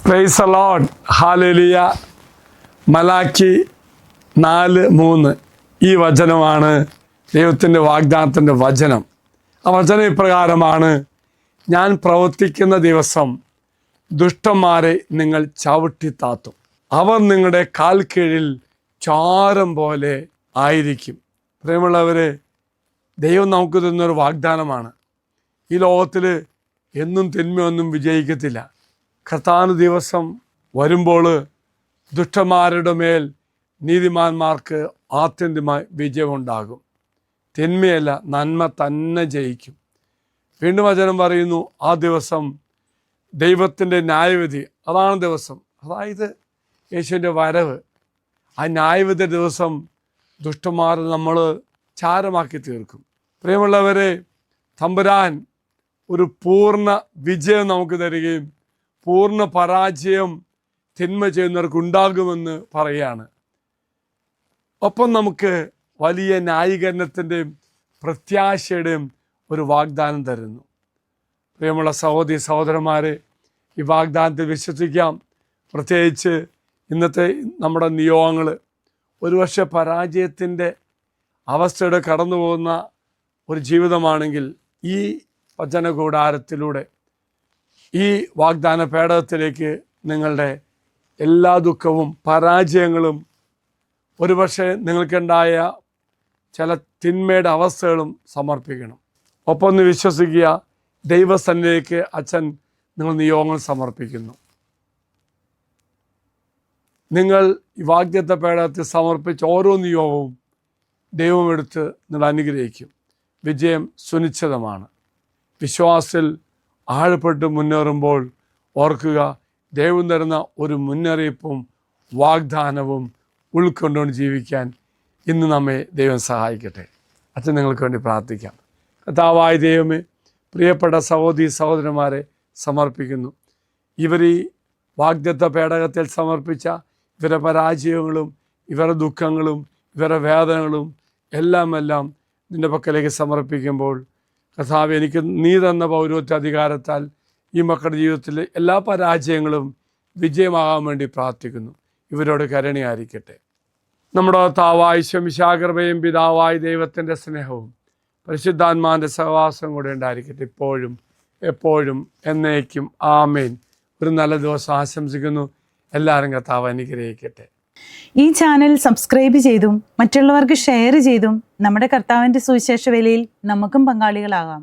Praise the Lord, hallelujah. Malachi 4:3 ഈ വചനമാണ് ദൈവത്തിൻ്റെ വാഗ്ദാനത്തിൻ്റെ വചനം. ആ വചനം ഇപ്രകാരമാണ്: ഞാൻ പ്രവർത്തിക്കുന്ന ദിവസം ദുഷ്ടന്മാരെ നിങ്ങൾ ചവിട്ടിത്താത്തും, അവർ നിങ്ങളുടെ കാൽ കീഴിൽ ചാരം പോലെ ആയിരിക്കും. പ്രിയമുള്ളവരെ, ദൈവം നമുക്ക് തന്നൊരു വാഗ്ദാനമാണ്. ഈ ലോകത്തിൽ എന്നും തിന്മയൊന്നും വിജയിക്കത്തില്ല. കർത്താവ് ദിവസം വരുമ്പോൾ ദുഷ്ടന്മാരുടെ മേൽ നീതിമാന്മാർക്ക് ആത്യന്തികമായി വിജയമുണ്ടാകും. തിന്മയല്ല, നന്മ തന്നെ ജയിക്കും. വീണ്ടും വചനം പറയുന്നു, ആ ദിവസം ദൈവത്തിൻ്റെ ന്യായവിധി, അതാണ് ദിവസം, അതായത് യേശുവിൻ്റെ വരവ്. ആ ന്യായവിധി ദിവസം ദുഷ്ടന്മാർ നമ്മൾ ചാരമാക്കി തീർക്കും. പ്രിയമുള്ളവരെ, തമ്പുരാൻ ഒരു പൂർണ്ണ വിജയം നമുക്ക് തരികയും പൂർണ്ണ പരാജയം തിന്മ ചെയ്യുന്നവർക്ക് ഉണ്ടാകുമെന്ന് പറയുകയാണ്. ഒപ്പം നമുക്ക് വലിയ ന്യായീകരണത്തിൻ്റെയും പ്രത്യാശയുടെയും ഒരു വാഗ്ദാനം തരുന്നു. പ്രിയമുള്ള സഹോദരി സഹോദരന്മാരെ, ഈ വാഗ്ദാനത്തിൽ വിശ്വസിക്കാം. പ്രത്യേകിച്ച് ഇന്നത്തെ നമ്മുടെ നിയോഗങ്ങൾ ഒരുപക്ഷെ പരാജയത്തിൻ്റെ അവസ്ഥയുടെ കടന്നു പോകുന്ന ഒരു ജീവിതമാണെങ്കിൽ, ഈ വചന കൂടാരത്തിലൂടെ ഈ വാഗ്ദാന പേടകത്തിലേക്ക് നിങ്ങളുടെ എല്ലാ ദുഃഖവും പരാജയങ്ങളും ഒരുപക്ഷെ നിങ്ങൾക്കുണ്ടായ ചില തിന്മയുടെ അവസ്ഥകളും സമർപ്പിക്കണം. ഒപ്പം ഒന്ന് വിശ്വസിക്കുക, ദൈവസന്നിധിയിലേക്ക് അച്ഛൻ നിങ്ങൾ നിയോഗങ്ങൾ സമർപ്പിക്കുന്നു. നിങ്ങൾ ഈ വാഗ്ദത്ത പേടകത്തിൽ സമർപ്പിച്ച ഓരോ നിയോഗവും ദൈവം എടുത്ത് നിങ്ങൾ അനുഗ്രഹിക്കും. വിജയം സുനിശ്ചിതമാണ്. വിശ്വാസത്തിൽ ആഴപ്പെട്ട് മുന്നേറുമ്പോൾ ഓർക്കുക, ദൈവം തരുന്ന ഒരു മുന്നറിയിപ്പും വാഗ്ദാനവും ഉൾക്കൊണ്ടുകൊണ്ട് ജീവിക്കാൻ ഇന്ന് നമ്മെ ദൈവം സഹായിക്കട്ടെ. അച്ഛൻ നിങ്ങൾക്ക് വേണ്ടി പ്രാർത്ഥിക്കാം. കർത്താവായ ദൈവമേ, പ്രിയപ്പെട്ട സഹോദരി സഹോദരന്മാരെ സമർപ്പിക്കുന്നു. ഇവർ ഈ വാഗ്ദത്ത പേടകത്തിൽ സമർപ്പിച്ച ഇവരുടെ പരാജയങ്ങളും ഇവരുടെ ദുഃഖങ്ങളും ഇവരുടെ വേദനകളും എല്ലാം നിൻ്റെ പക്കലേക്ക് സമർപ്പിക്കുമ്പോൾ, കർത്താവേ, എനിക്ക് നീ തന്ന പൗരോഹിത്യ അധികാരത്താൽ ഈ മക്കളുടെ ജീവിതത്തിലെ എല്ലാ പരാജയങ്ങളും വിജയമാകാൻ വേണ്ടി പ്രാർത്ഥിക്കുന്നു. ഇവരോട് കരുണയായിരിക്കട്ടെ. നമ്മുടെ കർത്താവായ ശംശാകൃപയും പിതാവായ ദൈവത്തിൻ്റെ സ്നേഹവും പരിശുദ്ധാത്മാവിൻ്റെ സഹവാസം കൂടെ ഉണ്ടായിരിക്കട്ടെ, ഇപ്പോഴും എപ്പോഴും എന്നേക്കും. ആമേൻ. ഒരു നല്ല ദിവസം ആശംസിക്കുന്നു. എല്ലാവരും കർത്താവ് അനുഗ്രഹിക്കട്ടെ. ഈ ചാനൽ സബ്സ്ക്രൈബ് ചെയ്തും മറ്റുള്ളവർക്ക് ഷെയർ ചെയ്തും നമ്മുടെ കർത്താവിൻ്റെ സുവിശേഷ വേലയിൽ നമുക്കും പങ്കാളികളാകാം.